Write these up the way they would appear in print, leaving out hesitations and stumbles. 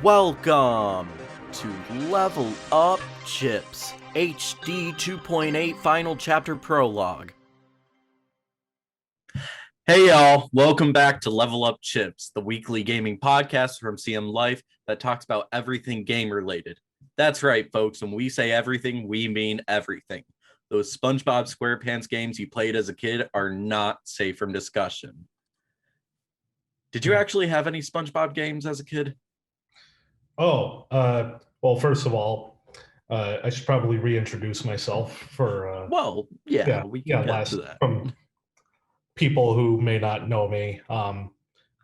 Welcome to Level Up Chips, HD 2.8 Final Chapter Prologue. Hey y'all, welcome back to Level Up Chips, the weekly gaming podcast from CM Life that talks about everything game related. That's right, folks, when we say everything, we mean everything. Those SpongeBob SquarePants games you played as a kid are not safe from discussion. Did you actually have any SpongeBob games as a kid? Well, first of all, I should probably reintroduce myself for We can get to that. From people who may not know me. I'm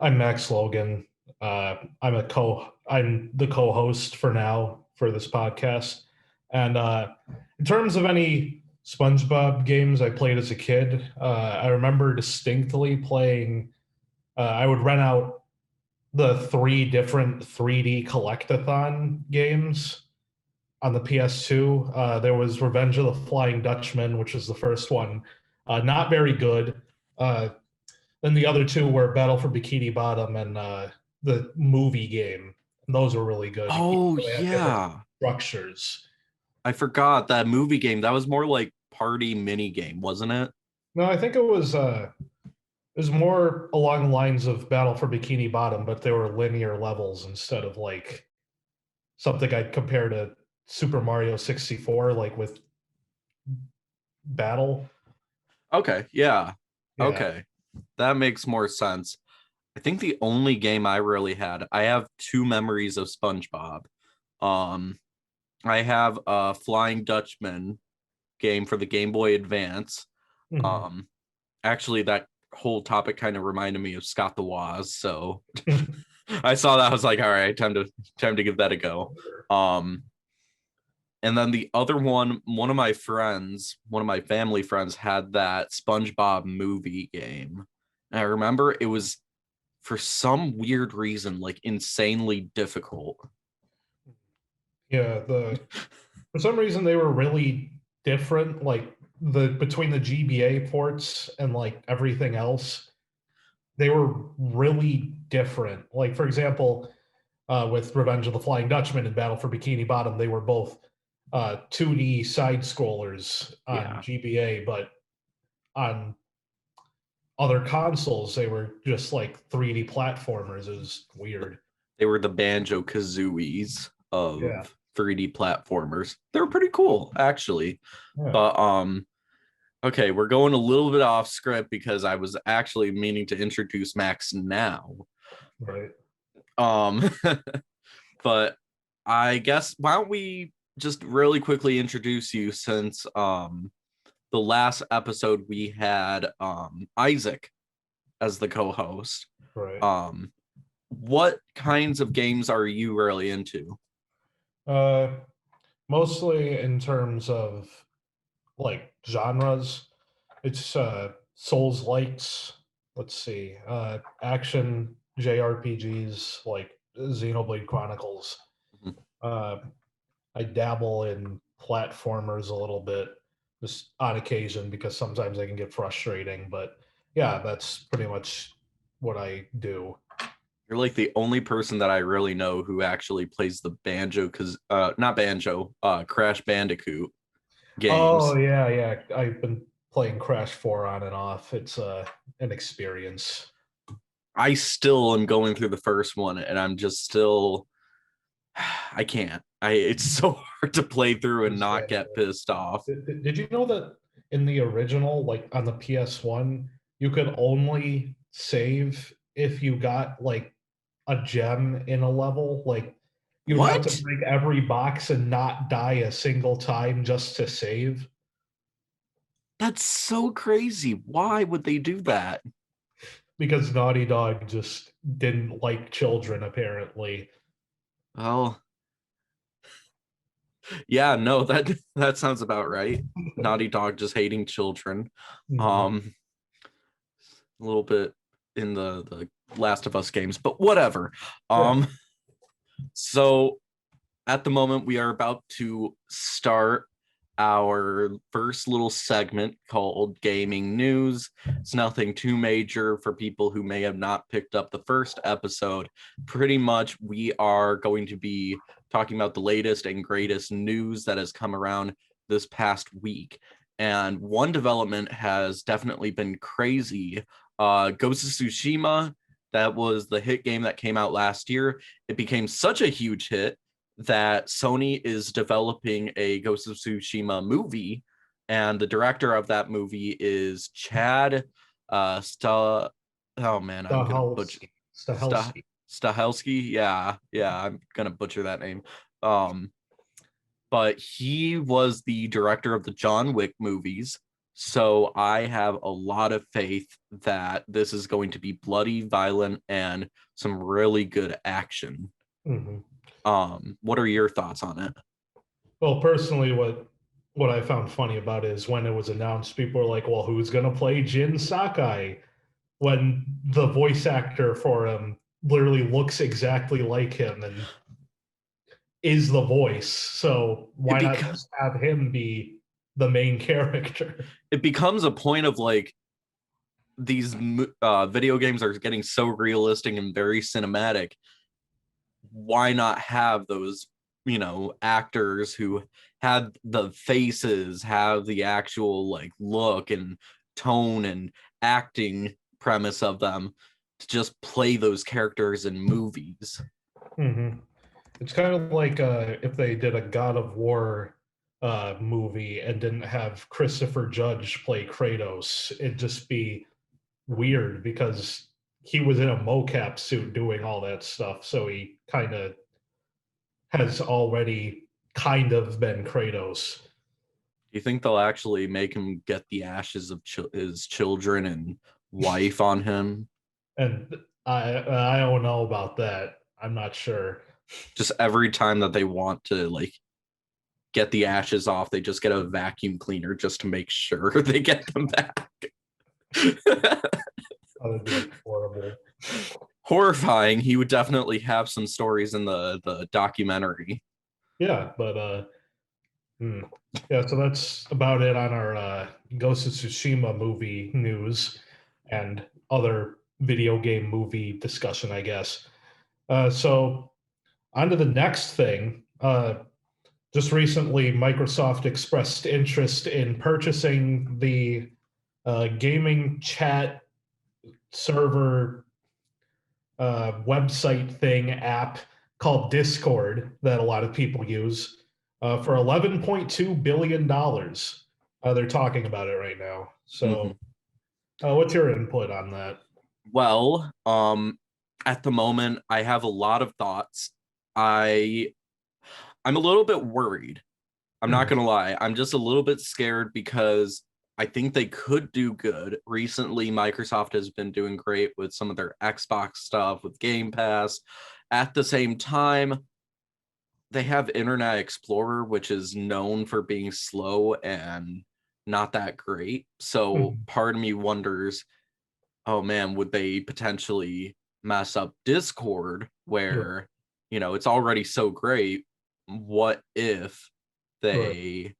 Max Logan. I'm the co-host for now for this podcast. And in terms of any SpongeBob games I played as a kid, I remember distinctly playing. I would rent out the 3 different 3D collectathon games on the PS2. There was Revenge of the Flying Dutchman, which was the first one. Not very good. Then the other 2 were Battle for Bikini Bottom and the movie game. And those were really good. Oh, yeah. Structures. I forgot that movie game. That was more like party mini game, wasn't it? No, I think it was more along the lines of Battle for Bikini Bottom, but they were linear levels instead of like something I'd compare to Super Mario 64, like with battle. Okay, yeah. Okay, that makes more sense. I think the only game I really had, I have 2 memories of SpongeBob. I have a Flying Dutchman game for the Game Boy Advance. Mm-hmm. Actually, that whole topic kind of reminded me of Scott the Woz, so I saw that. I was like, all right, time to give that a go. And then the other one of my family friends had that SpongeBob movie game. And I remember it was, for some weird reason, like insanely difficult. Yeah, for some reason they were really different, like between the GBA ports and like everything else. They were really different. Like, for example, with Revenge of the Flying Dutchman and Battle for Bikini Bottom, they were both 2D side scrollers on GBA, but on other consoles, they were just like 3D platformers. It was weird. They were the Banjo-Kazooies of 3D platformers. They were pretty cool, actually. Yeah. But okay, we're going a little bit off script because I was actually meaning to introduce Max now. Right. But I guess why don't we just really quickly introduce you, since the last episode we had Isaac as the co-host. Right. What kinds of games are you really into? Mostly in terms of like genres. It's Souls-likes. Let's see. Action JRPGs like Xenoblade Chronicles. Mm-hmm. I dabble in platformers a little bit, just on occasion, because sometimes they can get frustrating. But yeah, that's pretty much what I do. You're like the only person that I really know who actually plays the Crash Bandicoot games. Oh yeah. I've been playing Crash 4 on and off. It's an experience. I still am going through the first one, and I'm just still, I can't. It's so hard to play through and not get pissed off. Did you know that in the original, like on the PS1, you could only save if you got like a gem in a level? Like you have to break every box and not die a single time just to save. That's so crazy. Why would they do that? Because Naughty Dog just didn't like children, apparently. Well, yeah, no, that sounds about right. Naughty Dog just hating children. A little bit in the Last of Us games, but whatever. So at the moment we are about to start our first little segment called Gaming News. It's nothing too major for people who may have not picked up the first episode. Pretty much, we are going to be talking about the latest and greatest news that has come around this past week. And one development has definitely been crazy. Ghost of Tsushima, that was the hit game that came out last year. It became such a huge hit that Sony is developing a Ghost of Tsushima movie, and the director of that movie is Chad oh man, I'm gonna butcher Stahelski. Yeah, I'm gonna butcher that name. But he was the director of the John Wick movies. So I have a lot of faith that this is going to be bloody, violent, and some really good action. Mm-hmm. What are your thoughts on it? Well, personally, what I found funny about it is when it was announced, people were like, "Well, who's gonna play Jin Sakai?" When the voice actor for him literally looks exactly like him and is the voice. So why not just have him be the main character? It becomes a point of like these video games are getting so realistic and very cinematic. Why not have those, actors who have the faces, have the actual like look and tone and acting premise of them to just play those characters in movies? Mm-hmm. It's kind of like if they did a God of War movie and didn't have Christopher Judge play Kratos. It'd just be weird because he was in a mocap suit doing all that stuff. So he kind of has already kind of been Kratos. Do you think they'll actually make him get the ashes of his children and wife on him? And I don't know about that. I'm not sure. Just every time that they want to like get the ashes off, they just get a vacuum cleaner just to make sure they get them back. That would be horrible. Horrifying. He would definitely have some stories in the documentary. Yeah, but yeah, so that's about it on our Ghost of Tsushima movie news and other video game movie discussion, I guess. So on to the next thing. Just recently, Microsoft expressed interest in purchasing the gaming chat server website thing app called Discord that a lot of people use for $11.2 billion. They're talking about it right now. So, what's your input on that? Well, at the moment, I have a lot of thoughts. I'm a little bit worried. I'm not going to lie. I'm just a little bit scared because I think they could do good. Recently, Microsoft has been doing great with some of their Xbox stuff, with Game Pass. At the same time, they have Internet Explorer, which is known for being slow and not that great. So part of me wonders, oh man, would they potentially mess up Discord where, it's already so great? What if they,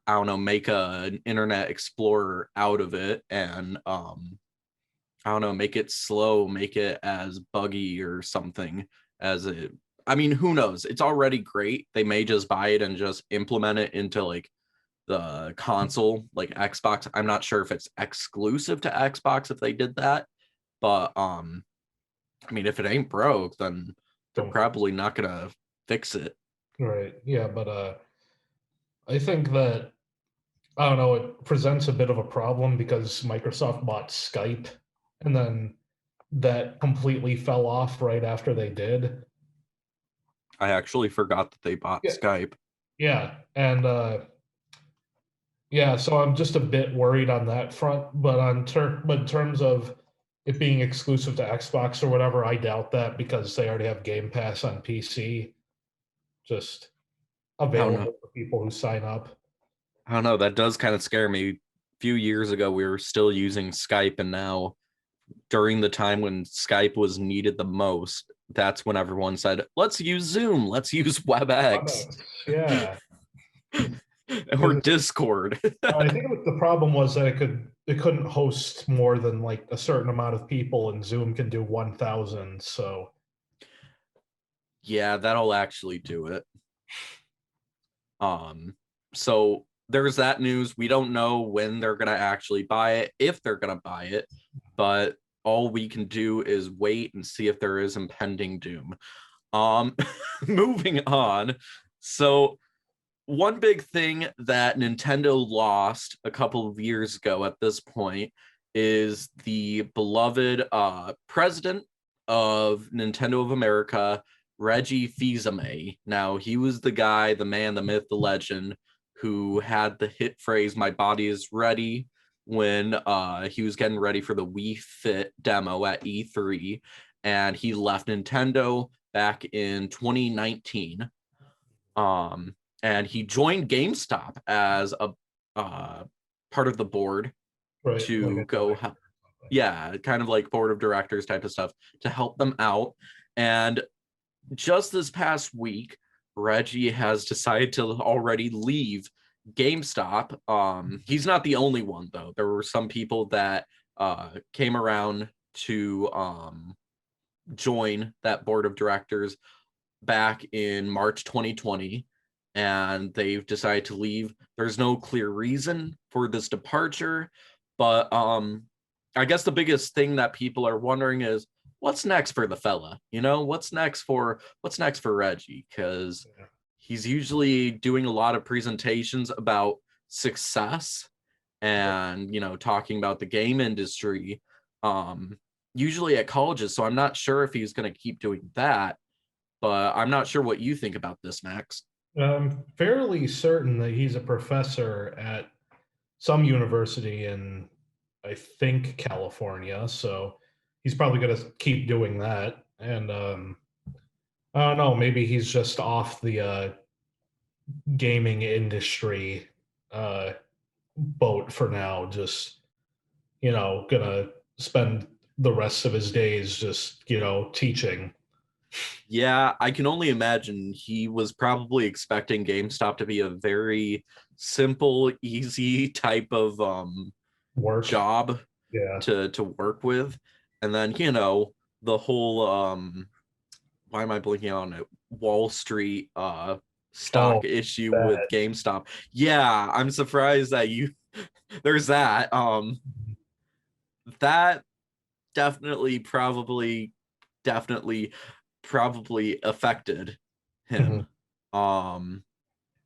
I don't know, make an Internet Explorer out of it and, I don't know, make it slow, make it as buggy or something as it. I mean, who knows? It's already great. They may just buy it and just implement it into like the console, like Xbox. I'm not sure if it's exclusive to Xbox if they did that, but I mean, if it ain't broke, then they're probably not gonna fix it. Right. Yeah, but I think that I don't know, it presents a bit of a problem because Microsoft bought Skype and then that completely fell off right after they did. I actually forgot that they bought Skype. Yeah, and yeah, so I'm just a bit worried on that front, but in terms of it being exclusive to Xbox or whatever, I doubt that because they already have Game Pass on PC, just available for people who sign up. I don't know. That does kind of scare me. A few years ago, we were still using Skype, and now during the time when Skype was needed the most, that's when everyone said, let's use Zoom, let's use WebEx. Yeah. or Discord. I think the problem was that it couldn't host more than like a certain amount of people, and Zoom can do 1,000. So Yeah, that'll actually do it. So there's that news. We don't know when they're gonna actually buy it, if they're gonna buy it, but all we can do is wait and see if there is impending doom. Moving on. So one big thing that Nintendo lost a couple of years ago at this point is the beloved president of Nintendo of America, Reggie Fils-Aimé. Now, he was the guy, the man, the myth, the legend, who had the hit phrase, "My body is ready," when he was getting ready for the Wii Fit demo at E3, and he left Nintendo back in 2019. And he joined GameStop as a part of the board to like go help. Yeah, kind of like board of directors type of stuff to help them out. And just this past week, Reggie has decided to already leave GameStop. He's not the only one, though. There were some people that came around to join that board of directors back in March 2020, and they've decided to leave. There's no clear reason for this departure, but I guess the biggest thing that people are wondering is what's next for the fella? You know, what's next for Reggie? Because he's usually doing a lot of presentations about success and, you know, talking about the game industry, usually at colleges. So I'm not sure if he's going to keep doing that, but I'm not sure what you think about this, Max. I'm fairly certain that he's a professor at some university in, I think, California. So he's probably going to keep doing that. And I don't know, maybe he's just off the gaming industry boat for now. Just, gonna spend the rest of his days just, teaching. Yeah, I can only imagine he was probably expecting GameStop to be a very simple, easy type of Work. job Yeah. to work with. And then, you know, the whole why am I blinking on it? Wall Street stock issue bad. with GameStop. Yeah, I'm surprised that there's that. That definitely probably affected him. And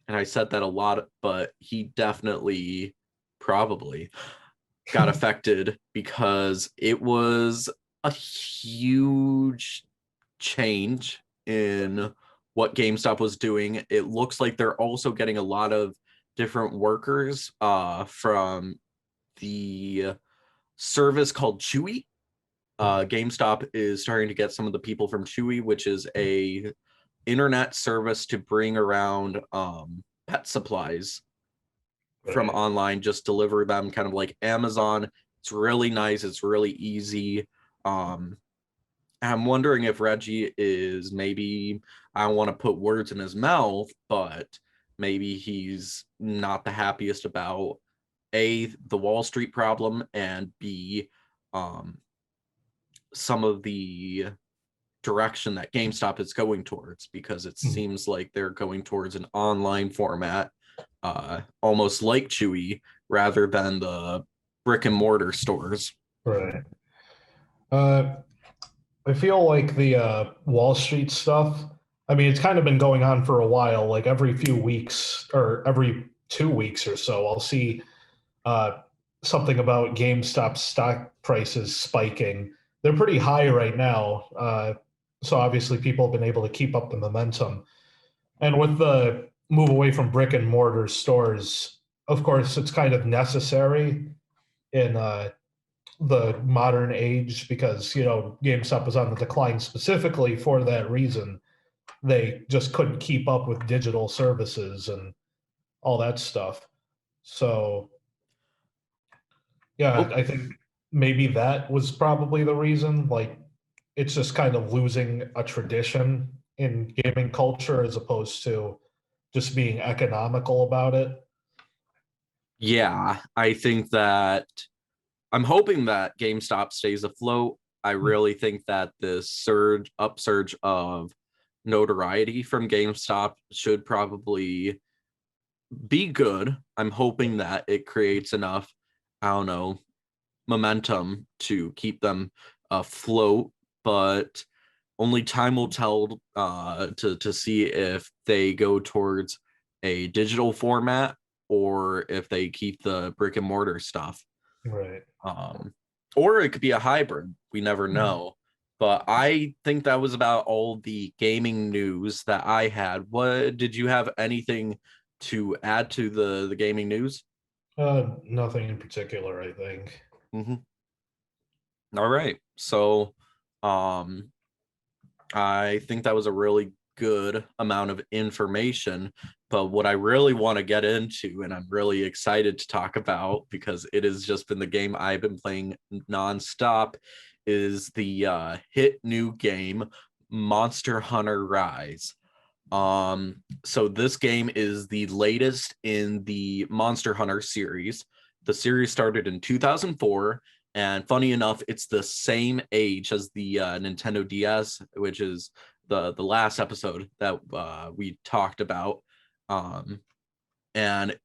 I said that a lot, but he definitely probably got affected because it was a huge change in what GameStop was doing. It looks like they're also getting a lot of different workers from the service called Chewy. GameStop is starting to get some of the people from Chewy, which is a internet service to bring around pet supplies from online, just deliver them kind of like Amazon. It's really nice. It's really easy. I'm wondering if Reggie is maybe, I don't want to put words in his mouth, but maybe he's not the happiest about A, the Wall Street problem, and B, some of the direction that GameStop is going towards, because it seems like they're going towards an online format, almost like Chewy, rather than the brick and mortar stores. Right. I feel like the Wall Street stuff, I mean, it's kind of been going on for a while. Like every few weeks or every 2 weeks or so, I'll see something about GameStop stock prices spiking. They're pretty high right now. So obviously people have been able to keep up the momentum. And with the move away from brick and mortar stores, of course, it's kind of necessary in the modern age because, GameStop was on the decline specifically for that reason. They just couldn't keep up with digital services and all that stuff. So, yeah, I think maybe that was probably the reason. Like, it's just kind of losing a tradition in gaming culture as opposed to just being economical about it. Yeah, I think that I'm hoping that GameStop stays afloat. I really think that this upsurge of notoriety from GameStop should probably be good. I'm hoping that it creates enough, I don't know, momentum to keep them afloat, but only time will tell to see if they go towards a digital format or if they keep the brick and mortar stuff. Right. Um, or it could be a hybrid. We never know. But I think that was about all the gaming news that I had. What did you have anything to add to the gaming news? Nothing in particular, I think. Mm-hmm. All right. So, um, I think that was a really good amount of information. But what I really want to get into, and I'm really excited to talk about because it has just been the game I've been playing nonstop, is the hit new game Monster Hunter Rise. So this game is the latest in the Monster Hunter series. The series started in 2004, and funny enough, it's the same age as the Nintendo DS, which is the last episode that we talked about. Um, and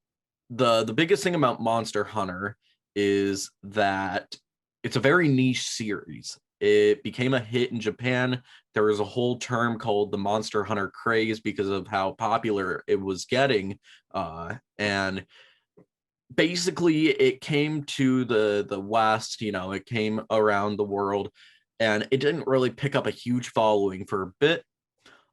the biggest thing about Monster Hunter is that it's a very niche series. It became a hit in Japan. There was a whole term called the Monster Hunter Craze because of how popular it was getting. And basically it came to the West, it came around the world, and it didn't really pick up a huge following for a bit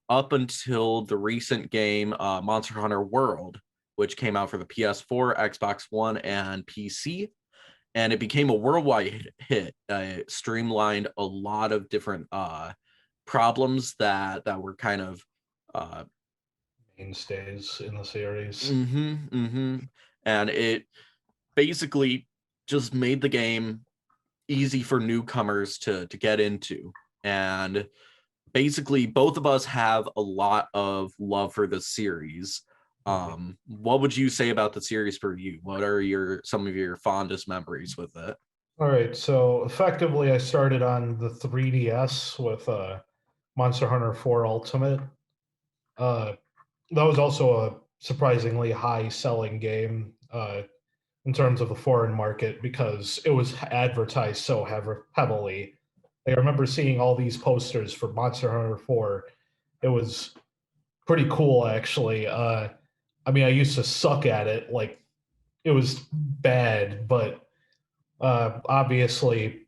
up until the recent game Monster Hunter World, which came out for the PS4, Xbox One, and PC, and it became a worldwide hit. It streamlined a lot of different problems that were kind of uh, Mainstays in the series. and it basically just made the game easy for newcomers to get into. And basically both of us have a lot of love for the series. What would you say about the series for you? What are some of your fondest memories with it? All right, so effectively, I started on the 3DS with Monster Hunter 4 Ultimate. Uh, that was also a surprisingly high selling game in terms of the foreign market because it was advertised so heavily. I remember seeing all these posters for Monster Hunter 4. It was pretty cool, actually. I mean, I used to suck at it. Like, it was bad, but obviously,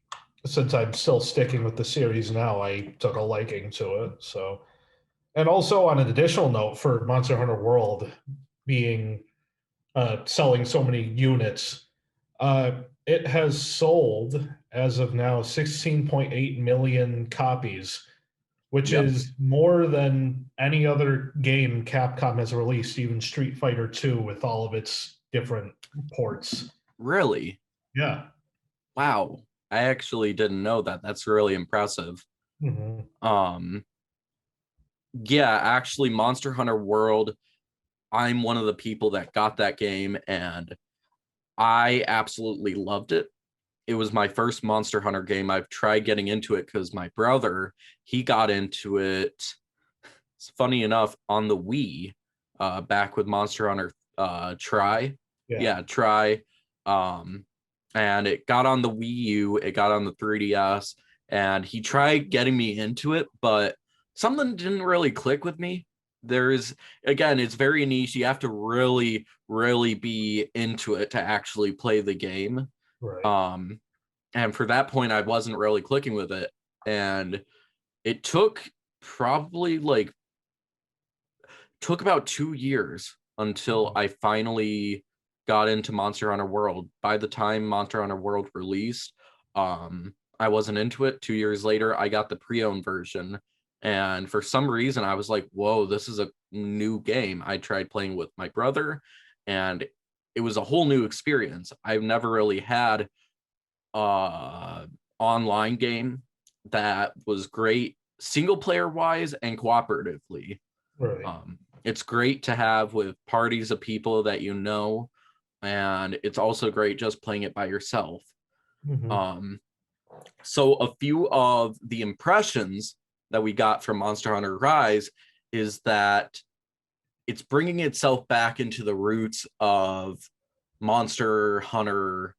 since I'm still sticking with the series now, I took a liking to it. So, and also on an additional note, for Monster Hunter World being selling so many units, it has sold as of now 16.8 million copies, which Yep. is more than any other game Capcom has released, even Street Fighter 2 with all of its different ports. Really? Yeah. Wow. I actually didn't know that. That's really impressive. Mhm. Um, yeah, actually, Monster Hunter World, I'm one of the people that got that game and I absolutely loved it. It was my first Monster Hunter game. I've tried getting into it because my brother, he got into it. It's funny enough on the Wii, back with Monster Hunter Try. Yeah. Yeah, Try. Um, and it got on the Wii U, it got on the 3DS, and he tried getting me into it, but something didn't really click with me. There's again, it's very niche. You have to really, really be into it to actually play the game. Right. Um, and for that point, I wasn't really clicking with it. And it probably like took about 2 years until I finally got into Monster Hunter World. By the time Monster Hunter World released, I wasn't into it. 2 years later, I got the pre-owned version. And for some reason, I was like, whoa, this is a new game. I tried playing with my brother, and it was a whole new experience. I've never really had uh online game that was great single player wise and cooperatively. Right. It's great to have with parties of people that and it's also great just playing it by yourself. Mhm. So a few of the impressions that we got from Monster Hunter Rise is that it's bringing itself back into the roots of Monster Hunter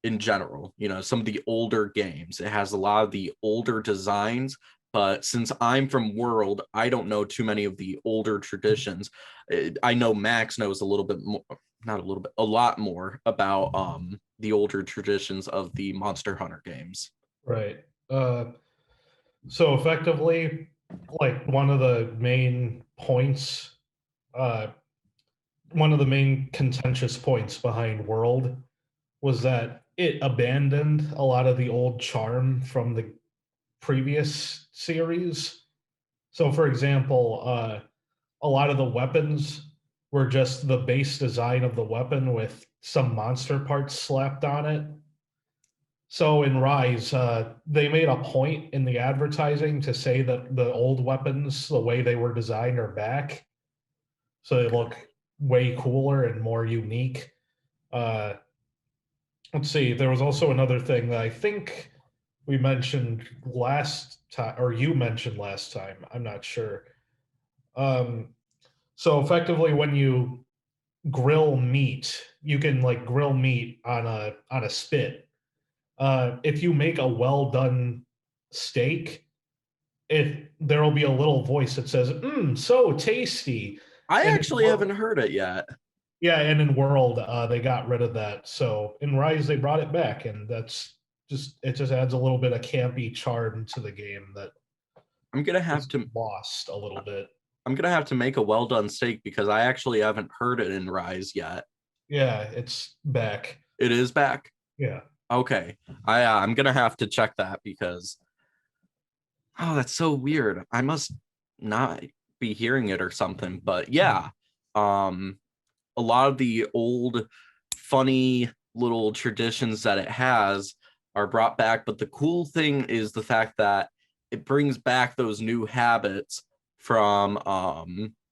in general. Some of the older games. It has a lot of the older designs, but since I'm from World, I don't know too many of the older traditions. I know Max knows a little bit more, not a little bit, a lot more about the older traditions of the Monster Hunter games. Right. So effectively, like uh, one of the main contentious points behind World was that it abandoned a lot of the old charm from the previous series. So, for example, a lot of the weapons were just the base design of the weapon with some monster parts slapped on it. So in Rise, they made a point in the advertising to say that the old weapons, the way they were designed, are back. So they look way cooler and more unique. Uh, let's see. There was also another thing that I think we mentioned last time, or you mentioned last time. I'm not sure. Um, so effectively, when you grill meat, you can like grill meat on a spit. If you make a well done steak, there will be a little voice that says, so tasty." I And actually haven't heard it yet. yeah, and in World, they got rid of that. So in Rise, they brought it back, and it just adds a little bit of campy charm to the game that I'm gonna have is to lost a little bit. I'm gonna have to make a well done steak because I actually haven't heard it in Rise yet. Yeah, it's back. It is back. Yeah. Okay, I'm gonna have to check that because that's so weird. I must not be hearing it or something. But yeah, um, a lot of the old funny little traditions that it has are brought back. But the cool thing is the fact that it brings back those new habits from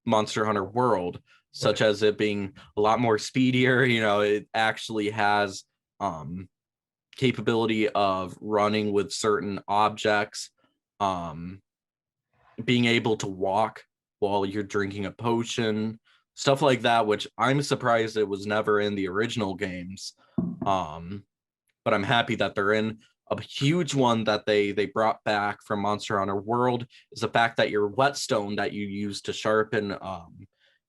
Monster Hunter World, such Right. as it being a lot more speedier. It actually has capability of running with certain objects, um, being able to walk while you're drinking a potion, stuff like that, which I'm surprised it was never in the original games. But I'm happy that they're in. A huge one that they brought back from Monster Hunter World is the fact that your whetstone that you use to sharpen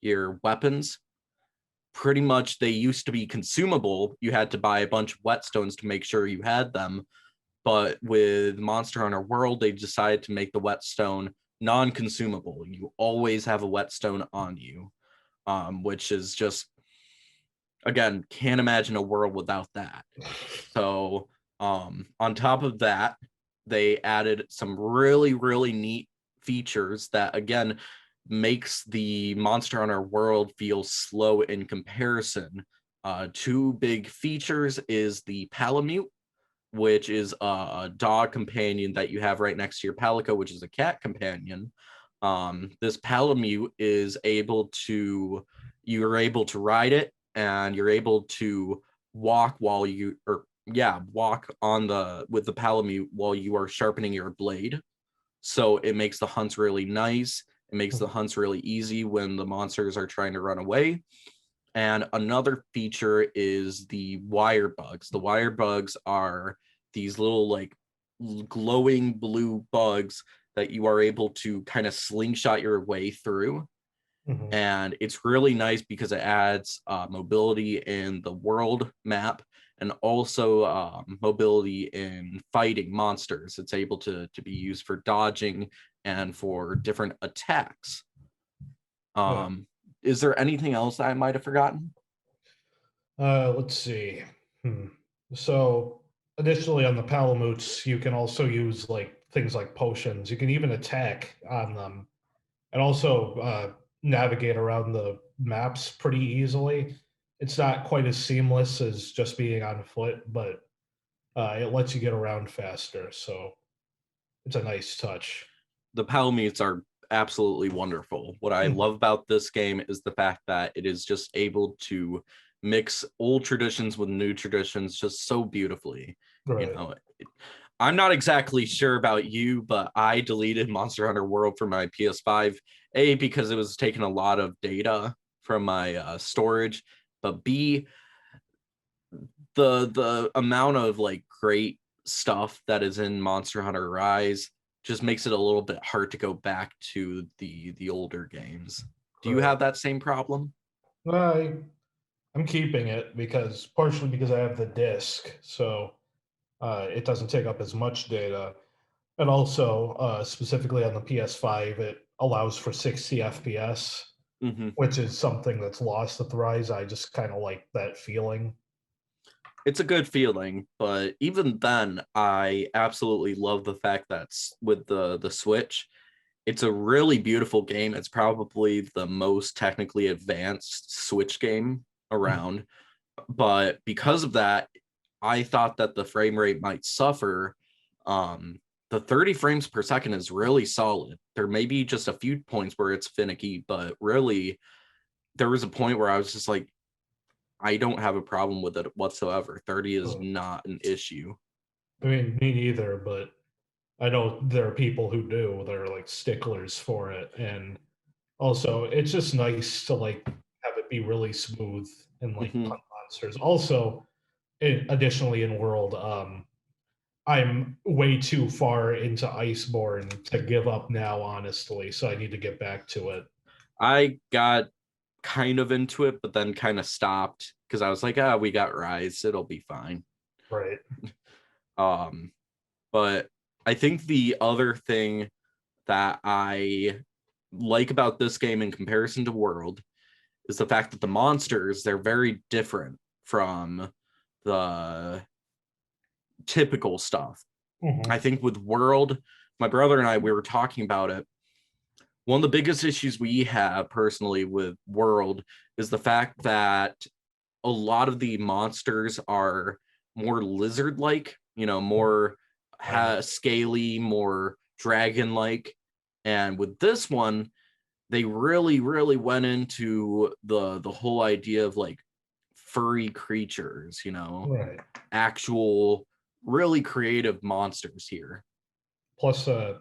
your weapons, pretty much they used to be consumable. You had to buy a bunch of whetstones to make sure you had them. But with Monster Hunter World, they decided to make the whetstone non-consumable. You always have a whetstone on you, which is just, again, can't imagine a world without that. So on top of that, they added some really, really neat features that, again, makes the Monster Hunter world feel slow in comparison. Two big features is the Palamute, which is a dog companion that you have right next to your Palico, which is a cat companion. This Palamute is you're able to ride it, and you're able to walk walk with the Palamute while you are sharpening your blade. So it makes the hunts really nice. It makes the hunts really easy when the monsters are trying to run away. And another feature is the wire bugs. The wire bugs are these little like glowing blue bugs that you are able to kind of slingshot your way through. Mhm. And it's really nice because it adds mobility in the world map and also mobility in fighting monsters. It's able to be used for dodging and for different attacks. Yeah. Is there anything else I might have forgotten? Let's see. Hmm. So, additionally, on the Palamutes, you can also use like things like potions. You can even attack on them, and also navigate around the maps pretty easily. It's not quite as seamless as just being on foot, but it lets you get around faster. So it's a nice touch. The Palamutes are absolutely wonderful. What I Mhm. love about this game is the fact that it is just able to mix old traditions with new traditions just so beautifully. You Right. know, I'm not exactly sure about you, but I deleted Monster Hunter World from my PS5, A, because it was taking a lot of data from my storage, but B, the amount of like great stuff that is in Monster Hunter Rise just makes it a little bit hard to go back to the older games. Do you Right. have that same problem? I I'm keeping it because partially because I have the disc, so it doesn't take up as much data, and also specifically on the PS5, it allows for 60 FPS, Hmm. which is something that's lost at the Rise. I just kind of like that feeling. It's a good feeling, but even then, I absolutely love the fact that with the Switch, it's a really beautiful game. It's probably the most technically advanced Switch game Mm. around. But because of that, I thought that the frame rate might suffer. The 30 frames per second is really solid. There may be just a few points where it's finicky, but really, there was a point where I was just like, I don't have a problem with it whatsoever. 30 is So, not an issue. I mean, me neither, but I know there are people who do. They're like sticklers for it, and also it's just nice to like have it be really smooth and like Hmm. hunt monsters. Also, additionally in World, I'm way too far into Iceborne to give up now, honestly. So I need to get back to it. I got kind of into it, but then kind of stopped because I was like, we got Rise. It'll be fine. Right. Um, but I think the other thing that I like about this game in comparison to World is the fact that the monsters, they're very different from the typical stuff. I Hmm. think with World, my brother and I, we were talking about it. One of the biggest issues we have personally with World is the fact that a lot of the monsters are more lizard like, more I know. scaly, more dragon like. And with this one, they really, really went into the whole idea of like furry creatures, Right. actual really creative monsters here. Plus, a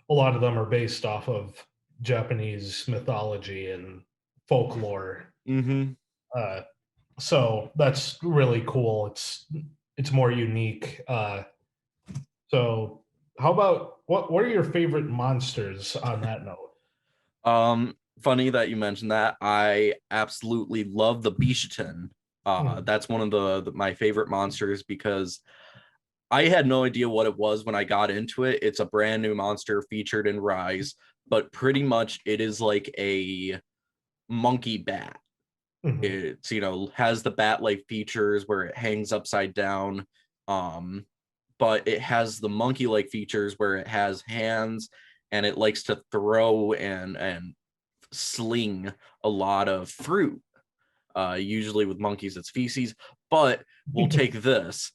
lot of them are based off of Japanese mythology and folklore. Mm-hmm. Uh, so that's really cool. It's more unique. So how about what are your favorite monsters on that note? Funny that you mentioned that. I absolutely love the Bishatin. Mhm. That's one of my favorite monsters because I had no idea what it was when I got into it. It's a brand new monster featured in Rise, but pretty much it is like a monkey bat. Mhm. It's, has the bat-like features where it hangs upside down. Um, but it has the monkey-like features where it has hands and it likes to throw and sling a lot of fruit. Usually with monkeys, it's feces, but we'll take this.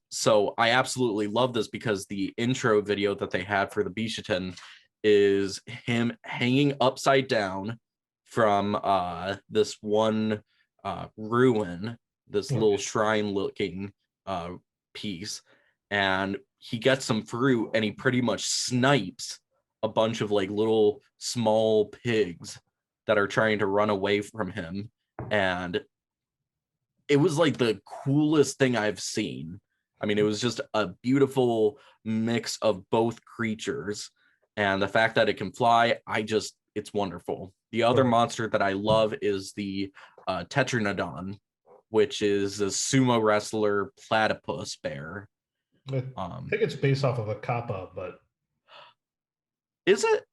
So I absolutely love this because the intro video that they had for the Bishaten is him hanging upside down from this one ruin, this little Right. shrine looking uh, piece, and he gets some fruit and he pretty much snipes a bunch of like little small pigs that are trying to run away from him. And it was like the coolest thing I've seen. I mean, it was just a beautiful mix of both creatures. And the fact that it can fly, it's wonderful. The other Right. monster that I love is the Tetranodon, which is a sumo wrestler platypus bear. I Um, think it's based off of a kappa, but is it?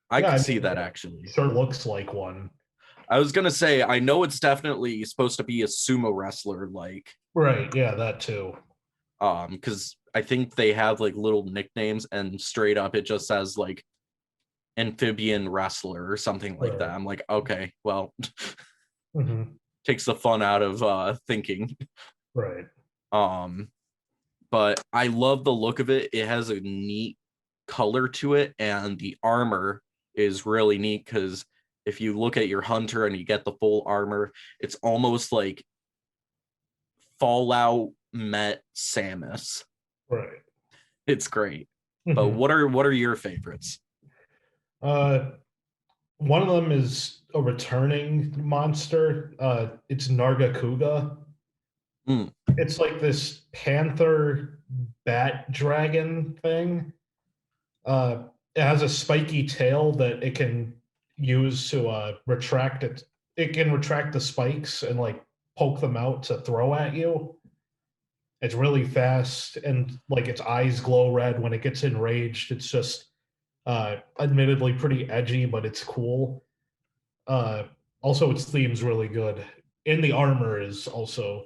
I yeah, could I see mean, that it actually. sure looks like one. I was gonna say, I know it's definitely supposed to be a sumo wrestler, like, Right. Yeah, that too. because I think they have like little nicknames, and straight up it just says like amphibian wrestler or something like that. Right. I'm like, okay, well, Hmm. takes the fun out of thinking. Right. Um, but I love the look of it. It has a neat color to it, and the armor is really neat because if you look at your hunter and you get the full armor, it's almost like Fallout met Samus. Right. It's great. But what are your favorites? One of them is a returning monster. It's Nargacuga. Mm. It's like this panther bat dragon thing. It has a spiky tail that it can use to retract it. It can retract the spikes and like poke them out to throw at you. It's really fast and like its eyes glow red when it gets enraged. It's just admittedly pretty edgy, but it's cool. Also, its theme's really good. And the armor is also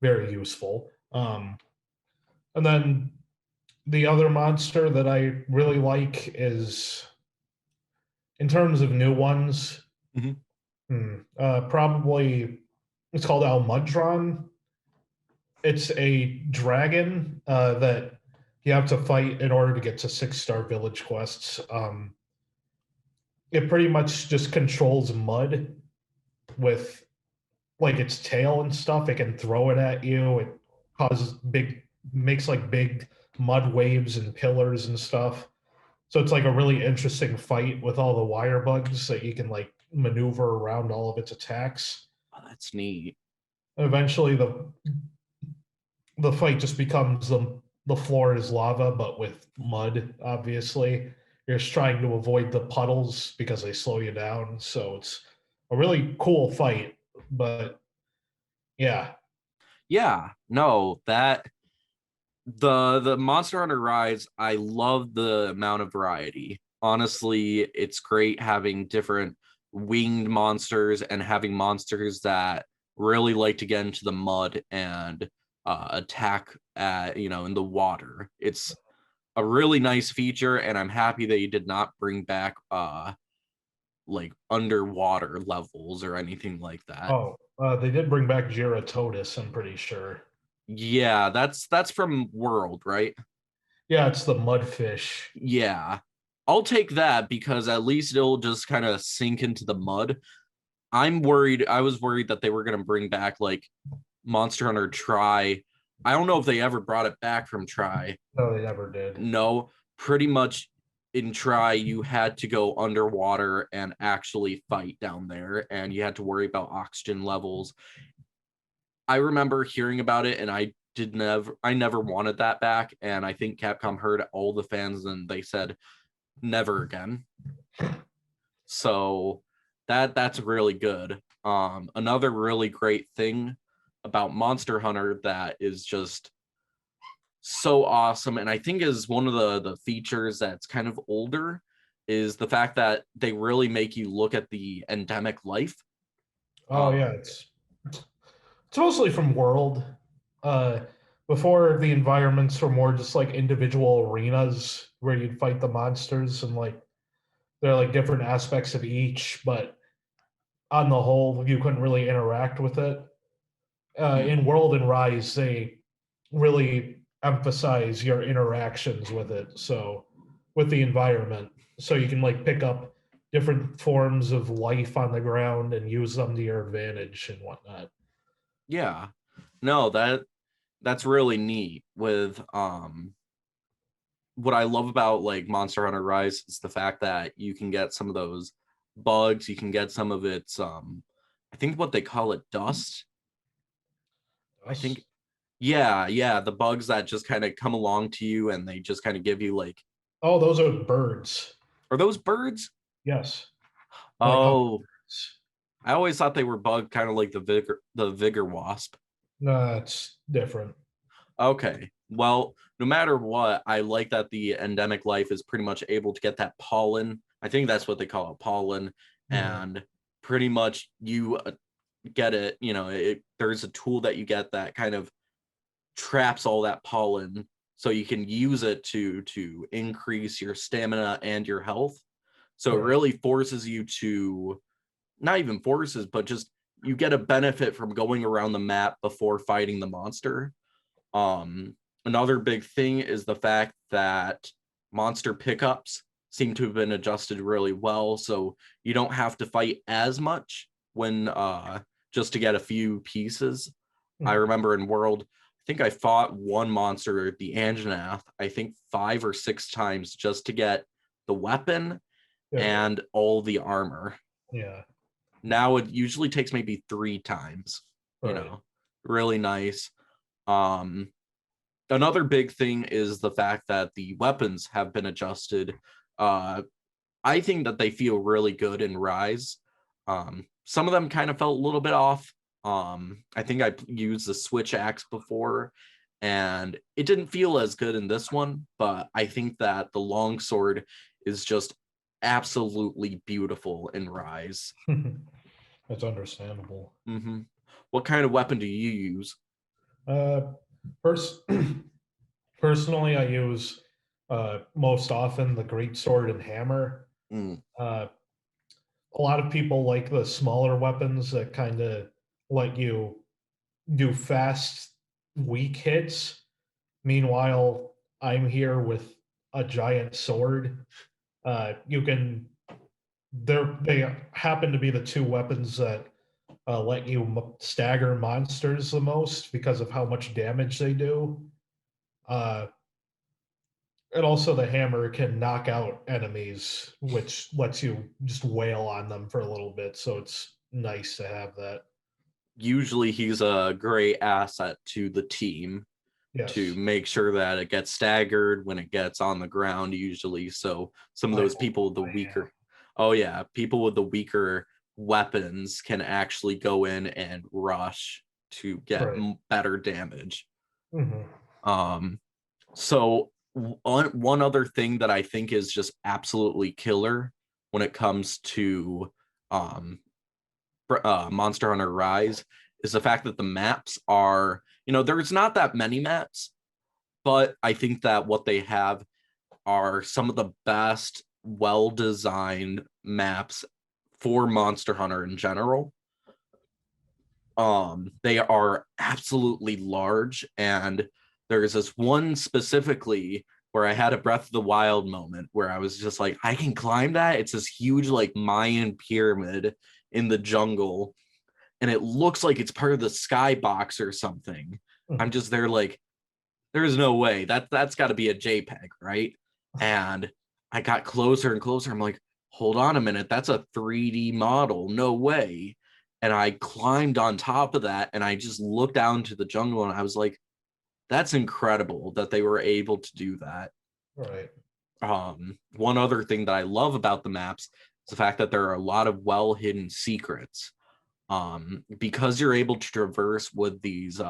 very useful. And then the other monster that I really like is, in terms of new ones, probably it's called Mudron. It's a dragon that you have to fight in order to get to 6-star village quests. It pretty much just controls mud with like its tail and stuff. It can throw it at you. It makes like big mud waves and pillars and stuff. So it's like a really interesting fight with all the wire bugs that you can like maneuver around all of its attacks. Oh, that's neat. Eventually the fight just becomes the floor is lava, but with mud, obviously. You're just trying to avoid the puddles because they slow you down. So it's a really cool fight. But yeah. Yeah, no, that the Monster Hunter Rise, I love the amount of variety. Honestly, it's great having different winged monsters and having monsters that really like to get into the mud and attack at, in the water. It's a really nice feature, and I'm happy that you did not bring back like underwater levels or anything like that. Oh, they did bring back Giratodus, I'm pretty sure. Yeah, that's from World, right? Yeah, it's the mudfish. Yeah. I'll take that because at least it'll just kind of sink into the mud. I was worried that they were going to bring back like Monster Hunter Tri. I don't know if they ever brought it back from Tri. No, they never did. No, pretty much in Tri, you had to go underwater and actually fight down there, and you had to worry about oxygen levels. I remember hearing about it, and I never wanted that back, and I think Capcom heard all the fans, and they said never again. So that's really good. Another really great thing about Monster Hunter that is just so awesome, and I think is one of the features that's kind of older, is the fact that they really make you look at the endemic life. Oh yeah, it's mostly from World. Before, the environments were more just like individual arenas where you'd fight the monsters, and like there are like different aspects of each, but on the whole, you couldn't really interact with it. In World and Rise, they really emphasize your interactions with it. So with the environment, so you can like pick up different forms of life on the ground and use them to your advantage and whatnot. Yeah, no, that's really neat. With what I love about like Monster Hunter Rise is the fact that you can get some of those bugs, you can get some of its I think what they call it, dust. I think yeah, the bugs that just kind of come along to you and they just kind of give you like, oh, those are birds. Are those birds? Yes. Oh, I always thought they were bugged kind of like the vigor wasp. No, it's different. Okay. Well, no matter what, I like that the endemic life is pretty much able to get that pollen. I think that's what they call it, pollen. And pretty much you get it, there's a tool that you get that kind of traps all that pollen, so you can use it to increase your stamina and your health. So it really forces you to, not even forces, but just you get a benefit from going around the map before fighting the monster. Another big thing is the fact that monster pickups seem to have been adjusted really well, so you don't have to fight as much when just to get a few pieces. I remember in World, I think I fought one monster, the Anjanath, I think 5 or 6 times just to get the weapon and all the armor. Yeah. Now it usually takes maybe 3 times, you know, really nice. Another big thing is the fact that the weapons have been adjusted. I think that they feel really good in Rise. Some of them kind of felt a little bit off. I think I used the switch axe before, and it didn't feel as good in this one, but I think that the longsword is just absolutely beautiful in Rise. That's understandable. Mm-hmm. What kind of weapon do you use? First, personally, I use most often the great sword and hammer. Uh, a lot of people like the smaller weapons that kind of let you do fast, weak hits. Meanwhile, I'm here with a giant sword. You can they happen to be the two weapons that let you stagger monsters the most because of how much damage they do. Uh, and also, the hammer can knock out enemies, which lets you just wail on them for a little bit. So it's nice to have that. Usually he's a great asset to the team to Yes. make sure that it gets staggered when it gets on the ground usually, so some of those people with the weaker people with the weaker weapons can actually go in and rush to get better damage. So one other thing that I think is just absolutely killer when it comes to Monster Hunter Rise is the fact that the maps are, there's not that many maps, but I think that what they have are some of the best well-designed maps for Monster Hunter in general. They are absolutely large, and there's this one specifically where I had a Breath of the Wild moment where I was just like, I can climb that. It's this huge like Mayan pyramid in the jungle, and it looks like it's part of the skybox or something. I'm just there like, there's no way that's got to be a JPEG, right? And I got closer and closer. I'm like, hold on a minute, that's a 3D model, no way. And I climbed on top of that, and I just looked out into the jungle, and I was like, that's incredible that they were able to do that. Right. One other thing that I love about the maps is the fact that there are a lot of well-hidden secrets. Because you're able to traverse with these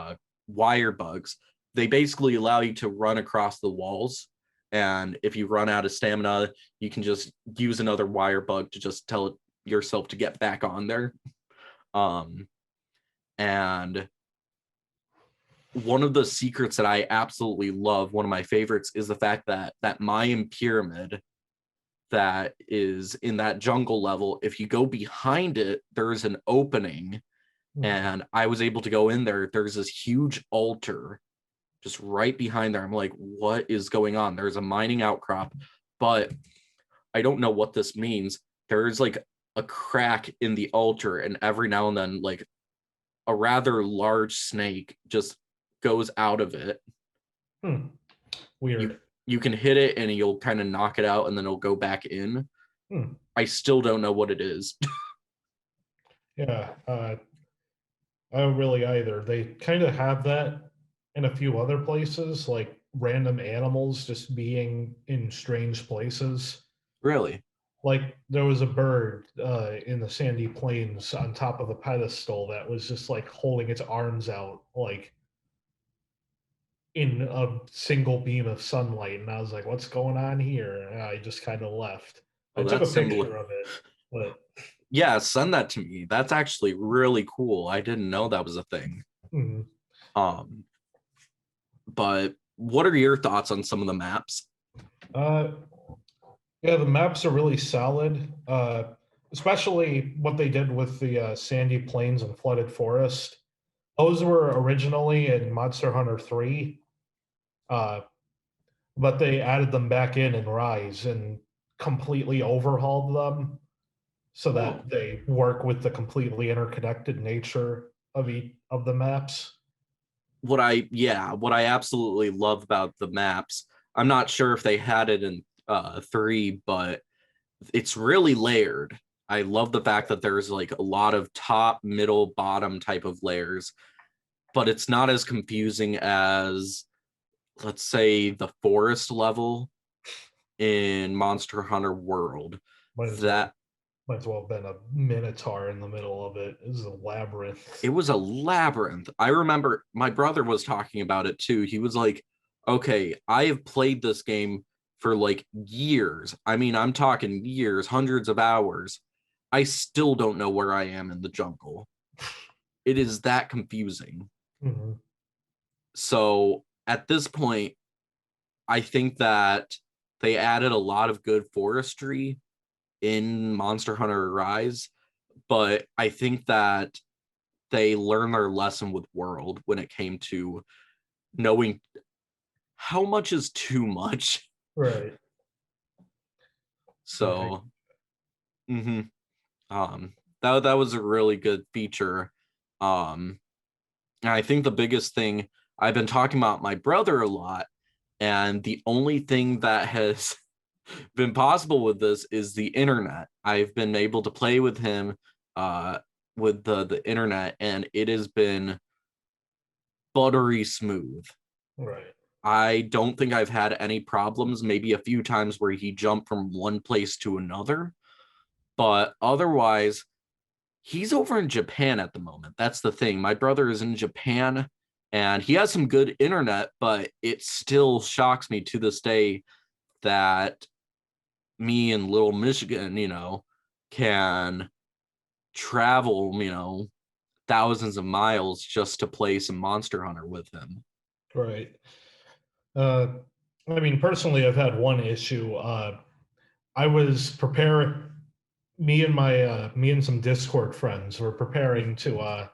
wire bugs, they basically allow you to run across the walls. And if you run out of stamina, you can just use another wire bug to just tell yourself to get back on there. And one of the secrets that I absolutely love, one of my favorites, is the fact that that Mayan pyramid that is in that jungle level, if you go behind it, there's an opening, and I was able to go in there. There's this huge altar just right behind there. I'm like, what is going on? There's a mining outcrop, but I don't know what this means. There's like a crack in the altar, and every now and then like a rather large snake just goes out of it. Weird. You can hit it and you'll kind of knock it out, and then it'll go back in. I still don't know what it is. Yeah, I don't really either. They kind of have that in a few other places, like random animals just being in strange places. Really? Like there was a bird in the sandy plains on top of a pedestal that was just like holding its arms out, like in a single beam of sunlight, and I was like, "What's going on here?" And I just kind of left. I took a picture of it, but yeah, send that to me. That's actually really cool. I didn't know that was a thing. But what are your thoughts on some of the maps? Yeah, the maps are really solid, especially what they did with the sandy plains and flooded forest. Those were originally in Monster Hunter 3, but they added them back in Rise and completely overhauled them so that Oh. they work with the completely interconnected nature of the maps. What I absolutely love about the maps, I'm not sure if they had it in 3, but it's really layered. I love the fact that there's like a lot of top, middle, bottom type of layers, but it's not as confusing as, let's say, the forest level in Monster Hunter World. Might as well That might as well have been a minotaur in the middle of it. It was a labyrinth. it was a labyrinth. I remember my brother was talking about it too. He was like, okay, I have played this game for like years. I mean, I'm talking years, hundreds of hours. I still don't know where I am in the jungle. It is that confusing. Mhm. So at this point, I think that they added a lot of good forestry in Monster Hunter Rise, but I think that they learned their lesson with World when it came to knowing how much is too much. Right. I So, mhm, that was a really good feature. Um, and I think the biggest thing, I've been talking about my brother a lot, and the only thing that has been possible with this is the internet. I've been able to play with him uh, with the internet, and it has been buttery smooth. right. I don't think I've had any problems, maybe a few times where he jumped from one place to another, but otherwise, he's over in Japan at the moment. That's the thing. My brother is in Japan and he has some good internet, but it still shocks me to this day that me in Little Michigan, can travel, thousands of miles just to play some Monster Hunter with him. Right. Uh, I mean, personally, I've had one issue. I was preparing. Me and some Discord friends were preparing to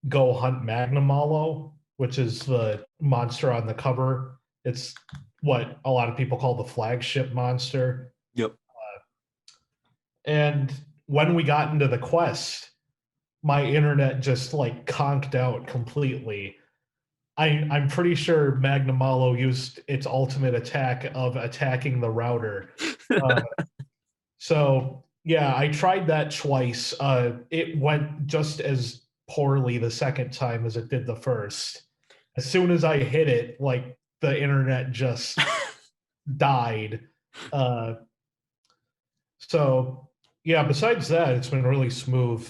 go hunt Magna Mallow, which is the monster on the cover. It's what a lot of people call the flagship monster. Yep. And when we got into the quest, my internet just like conked out completely. I'm pretty sure Magna Mallow used its ultimate attack of attacking the router. Uh, so yeah, I tried that twice. It went just as poorly the second time as it did the first. As soon as I hit it, like the internet just died. Uh, so yeah, besides that, it's been really smooth.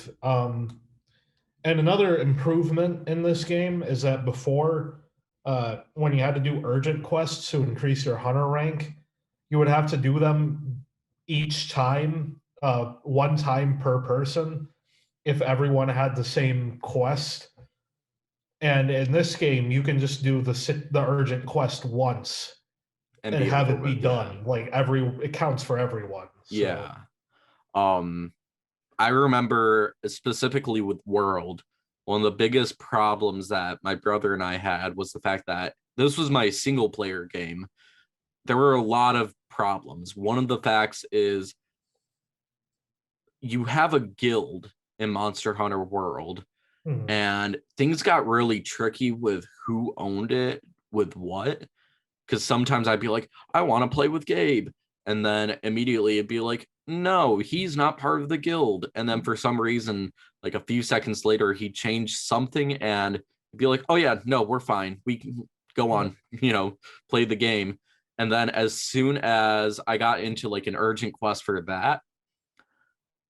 And another improvement in this game is that before, when you had to do urgent quests to increase your hunter rank, you would have to do them each time, one time per person, if everyone had the same quest. And in this game, you can just do the urgent quest once And and be have over it be with. done. Like it counts for everyone. So Yeah. Um, I remember specifically with World, one of the biggest problems that my brother and I had was the fact that this was my single player game. There were a lot of problems. One of the facts is you have a guild in Monster Hunter World, mhm, and things got really tricky with who owned it with what. Because sometimes I'd be like, I want to play with Gabe. And then immediately it'd be like, no, he's not part of the guild. And then for some reason, like a few seconds later, he changed something and it'd be like, oh, yeah, no, we're fine. We can go mhm, on, play the game. And then as soon as I got into like an urgent quest for that,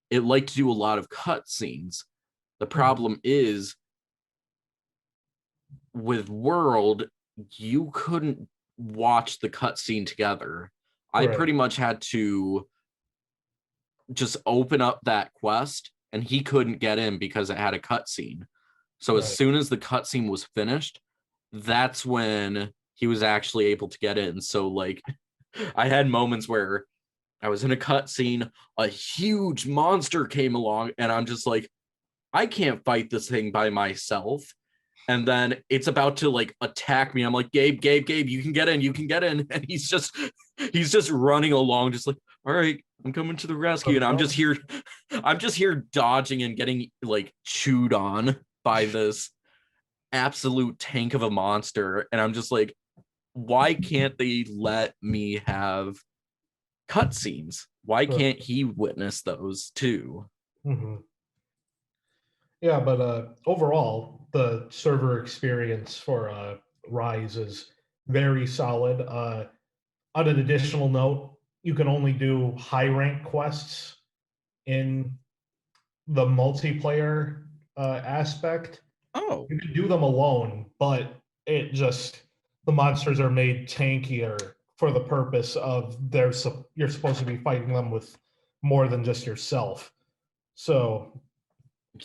it liked to do a lot of cutscenes. The mhm. problem is with World, you couldn't watch the cutscene together. I Right, pretty much had to just open up that quest, and he couldn't get in because it had a cutscene. So as right, soon as the cutscene was finished, that's when he was actually able to get in. So like, I had moments where I was in a cutscene, a huge monster came along, and I'm just like, I can't fight this thing by myself. And then it's about to like attack me. I'm like, Gabe, you can get in, you can get in. And he's just running along, just like, all right, I'm coming to the rescue. And I'm just here, dodging and getting like chewed on by this absolute tank of a monster. And I'm just like, why can't they let me have cutscenes? Why can't he witness those too? Mm-hmm. Yeah, but overall, the server experience for Rise is very solid. On an additional note, you can only do high rank quests in the multiplayer aspect. Oh, You can do them alone, but it just the monsters are made tankier for the purpose of you're supposed to be fighting them with more than just yourself. So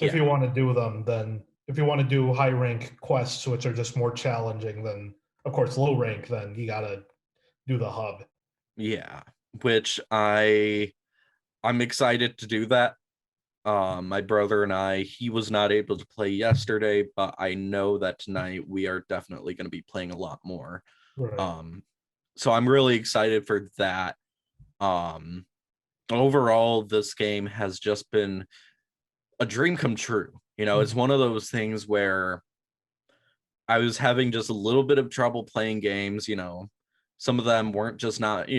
if you yeah. want to do them, then if you want to do high rank quests, which are just more challenging than, of course, low rank, then you gotta do the hub. Yeah. Which I'm excited to do that. My brother and he was not able to play yesterday, but I know that tonight we are definitely going to be playing a lot more. Right. So I'm really excited for that. Um, Overall, this game has just been a dream come true. It's one of those things where I was having just a little bit of trouble playing games. Some of them weren't just not,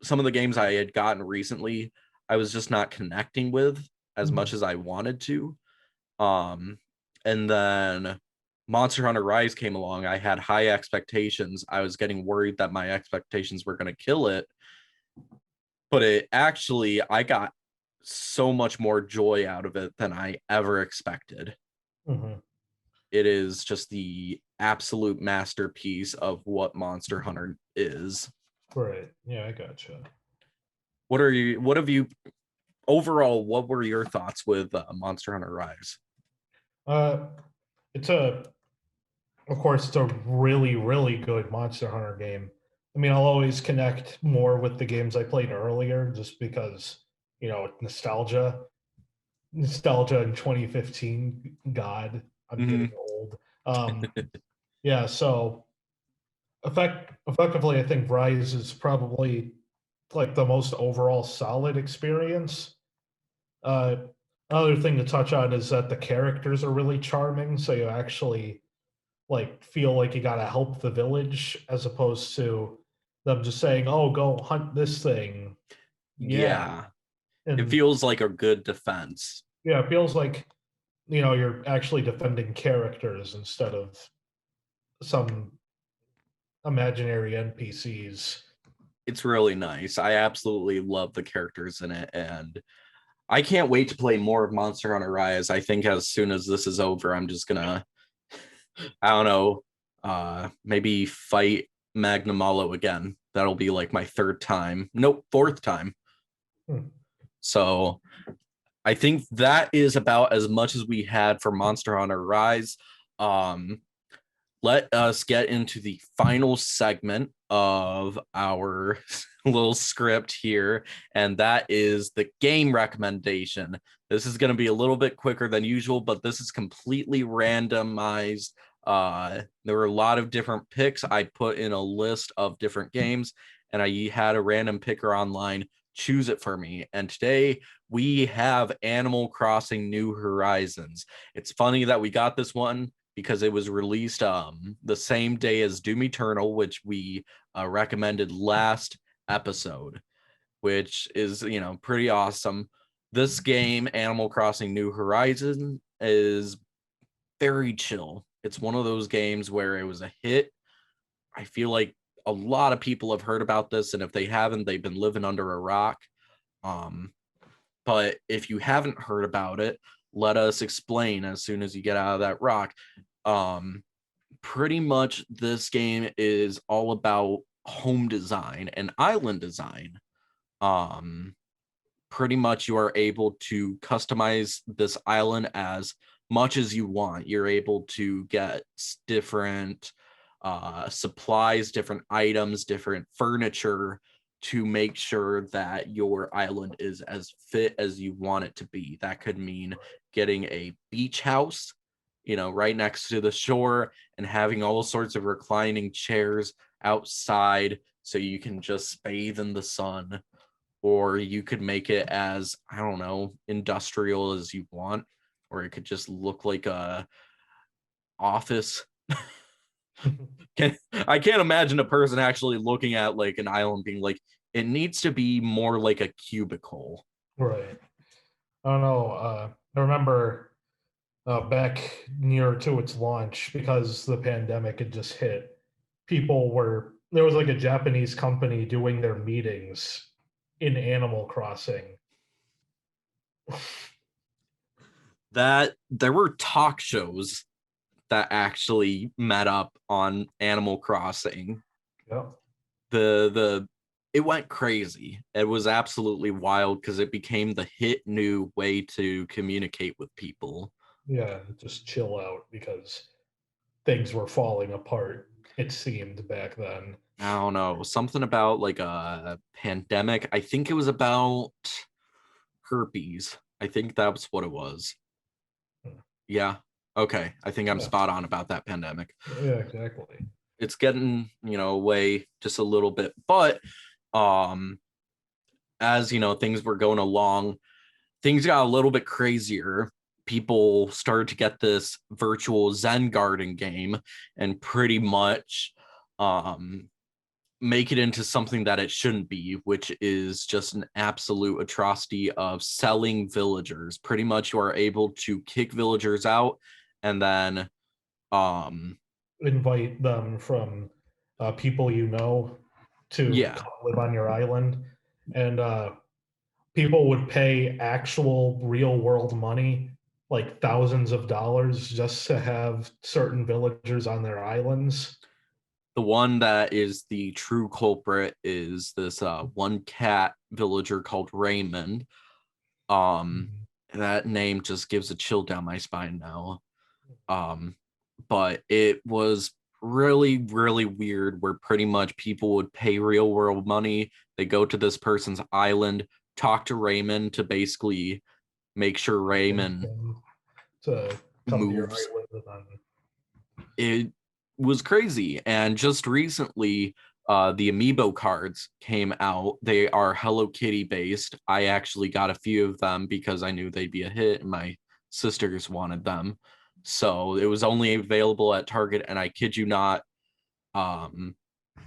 some of the games I had gotten recently, I was just not connecting with as much as I wanted to. And then Monster Hunter Rise came along. I had high expectations. I was getting worried that my expectations were going to kill it. But I got so much more joy out of it than I ever expected. Mm-hmm. It is just the absolute masterpiece of what Monster Hunter is. Right. Yeah, I gotcha. What have you overall, what were your thoughts with Monster Hunter Rise? Uh, it's a, of course, it's a really, really good Monster Hunter game. I mean, I'll always connect more with the games I played earlier, just because nostalgia in 2015. God, I'm getting old. Yeah, so effectively, I think Rise is probably like the most overall solid experience. Uh, Another thing to touch on is that the characters are really charming, so you actually like feel like you gotta help the village as opposed to them just saying, "Oh, go hunt this thing." Yeah, Yeah, it and feels like a good defense. yeah, it feels like you're actually defending characters instead of some imaginary NPCs. It's really nice. I absolutely love the characters in it, and I can't wait to play more of Monster Hunter Rise. I think as soon as this is over, I'm just gonna, I don't know, maybe fight Magnamalo again. That'll be like my third time. Nope, fourth time. Hmm. So I think that is about as much as we had for Monster Hunter Rise. Um, let us get into the final segment of our little script here, and that is the game recommendation. This is going to be a little bit quicker than usual, but this is completely randomized. There were a lot of different picks. I put in a list of different games, and I had a random picker online choose it for me. And today we have Animal Crossing New Horizons. It's funny that we got this one because it was released the same day as Doom Eternal, which we recommended last episode, which is pretty awesome. This game, Animal Crossing New Horizons, is very chill. It's one of those games where it was a hit. I feel like a lot of people have heard about this, and if they haven't, they've been living under a rock. But if you haven't heard about it, let us explain as soon as you get out of that rock. Pretty much this game is all about home design and island design. Pretty much you are able to customize this island as much as you want. You're able to get different supplies, different items, different furniture to make sure that your island is as fit as you want it to be. That could mean getting a beach house, right next to the shore, and having all sorts of reclining chairs outside so you can just bathe in the sun. or you could make it as, I don't know, industrial as you want, or it could just look like a office. I can't imagine a person actually looking at like an island being like, it needs to be more like a cubicle. Right. I don't know. I remember back near to its launch, because the pandemic had just hit, there was like a Japanese company doing their meetings in Animal Crossing. That there were talk shows that actually met up on Animal Crossing. Yeah. The it went crazy. It was absolutely wild because it became the hit new way to communicate with people. Yeah, just chill out because things were falling apart, it seemed back then. I don't know, something about like a pandemic. I think it was about herpes. I think that's what it was. Yeah. Okay. I think I'm Yeah. spot on about that pandemic. Yeah, exactly. It's getting, away just a little bit, but as things were going along, things got a little bit crazier. People started to get this virtual Zen garden game and pretty much make it into something that it shouldn't be, which is just an absolute atrocity of selling villagers. Pretty much you are able to kick villagers out and then Invite them from people you know to yeah, come live on your island. And people would pay actual real world money, like thousands of dollars, just to have certain villagers on their islands. the one that is the true culprit is this one cat villager called Raymond. That name just gives a chill down my spine now. But it was really, really weird where pretty much people would pay real world money. They go to this person's island, talk to Raymond to basically make sure Raymond To come to your moves. island and then It was crazy. And just recently, the amiibo cards came out. They are Hello Kitty based. I actually got a few of them because I knew they'd be a hit and my sisters wanted them. So it was only available at Target, and I kid you not, I'm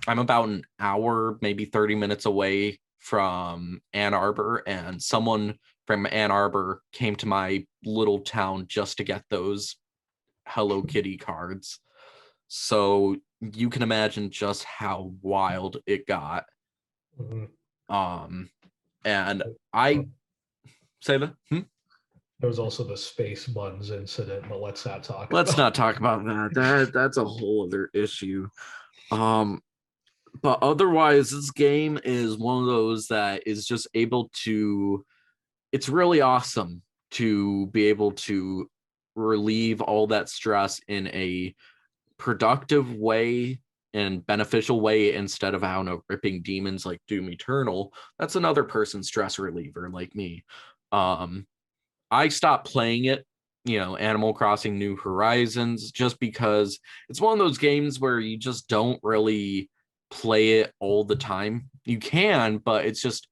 about an hour, maybe 30 minutes away from Ann Arbor, and someone from Ann Arbor came to my little town just to get those Hello Kitty cards. So you can imagine just how wild it got. And I say that. There was also the space buns incident, but let's not talk. Let's not talk about that. That's a whole other issue. But otherwise, this game is one of those that is just able to. It's really awesome to be able to relieve all that stress in a productive way and beneficial way instead of, I don't know, ripping demons like Doom Eternal. That's another person's stress reliever like me. I stopped playing it, Animal Crossing New Horizons, just because it's one of those games where you just don't really play it all the time. You can, but it's just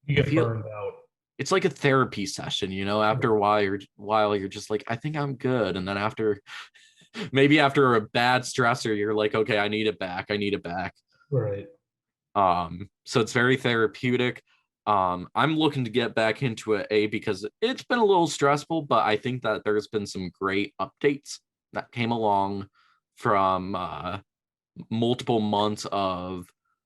You get burned out. It's like a therapy session, after a while you're just like, I think I'm good. And then after a bad stressor, you're like, okay, I need it back. Right. So it's very therapeutic. I'm looking to get back into it, because it's been a little stressful, but I think that there's been some great updates that came along from multiple months of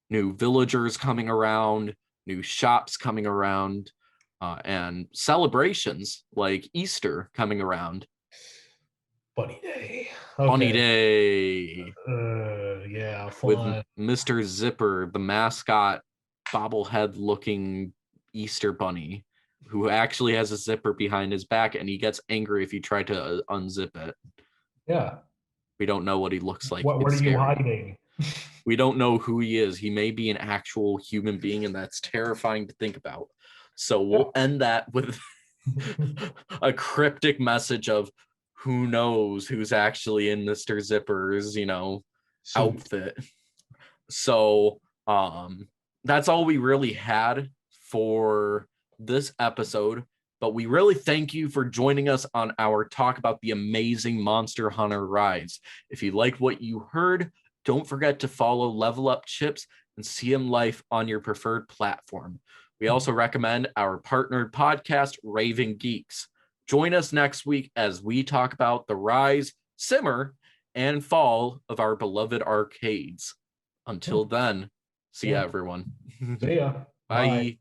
new villagers coming around, new shops coming around, and celebrations like Easter coming around. Bunny Day. Okay. Bunny Day. Yeah, fun. With Mr. Zipper, the mascot bobblehead looking Easter bunny, who actually has a zipper behind his back, and he gets angry if you try to unzip it. Yeah. We don't know what he looks like. What are you hiding? We don't know who he is. He may be an actual human being, and that's terrifying to think about. So we'll end that with a cryptic message of who knows who's actually in Mr. Zipper's, outfit. So that's all we really had for this episode, but we really thank you for joining us on our talk about the amazing Monster Hunter Rise. If you liked what you heard, don't forget to follow Level Up Chips and CM Life on your preferred platform. We also recommend our partnered podcast, Raving Geeks. Join us next week as we talk about the rise, simmer, and fall of our beloved arcades. Until then, see ya, everyone. See ya. Bye.